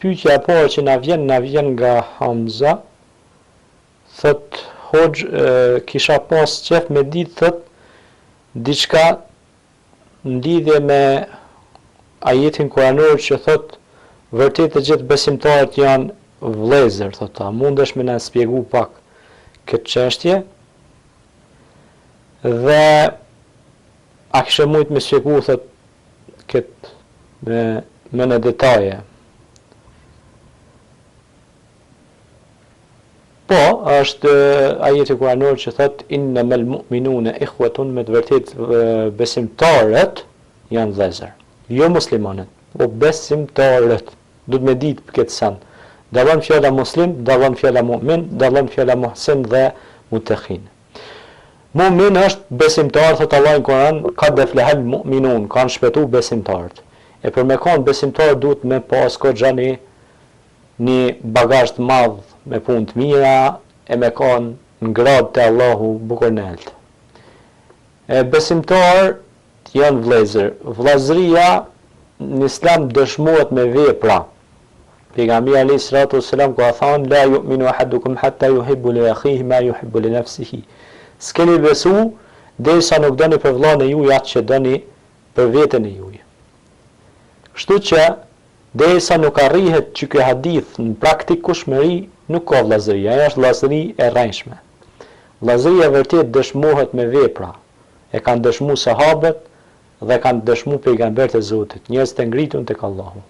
Pyetja e parë që na vjen nga Hamza, thot Hoxh, kisha pas qef me ditë, thot, diçka në lidhje me ajetin kuranor që thot vërtet të gjithë besimtarët janë vëllezër, thot, a mundesh me na shpjegu pak këtë çështje? Dhe a kishe mujt me shpjegu, thot, këtë me në detaje? Po, është ajeti kuranor që thot innamal mu'minuna ikhwatun, me të vërtet besimtarët janë vëllezër, jo muslimanët, po besimtarët. Duhet me ditë këtë sen. Dallon fjala muslim, dallon fjala mu'min, dallon fjala muhsin dhe muttaqin. Mu'min është besimtar, thot Allah në Kur'an, qad aflahal mu'minun, kanë shpëtuar besimtarët. E për me kanë besimtar duhet me pas goxha një bagazh të madh me punë të mira, e me kanë në gradë të Allahu bukur nalt. Besimtar janë vëllezër. Vëllazëria në Islam dëshmohet me vepra. Pejgamberi alayhis salatu wassalam ka thënë la yu'minu ahadukum hatta yuhibbu li akhihi ma yuhibbu li nafsihi. S'keni besu derisa nuk doni për vëllain e juaj atë që doni për veten e juaj. Kështu që derisa nuk arrihet që ky hadith në praktik kushmëri, nuk ka vëllazëri, ajo është vëllazëri e rrejshme. Vëllazëria vërtet dëshmohet me vepra. E kanë dëshmuar sahabët dhe kanë dëshmuar pejgamberët e Zotit, njerëz të ngritun tek Allahu.